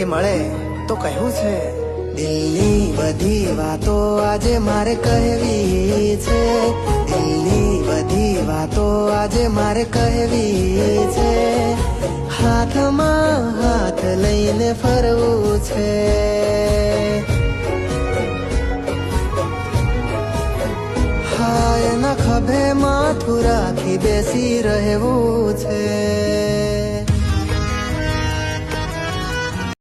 એ મળે તો કહ્યું છે, દિલની બધી વાતો આજે મારે કહેવી છે, દિલની બધી વાતો આજે મારે કહેવી છે, હાથમાં હાથ લઈને ફરવું છે, હા એના ખભે માથું રાખી બેસી રહેવું છે.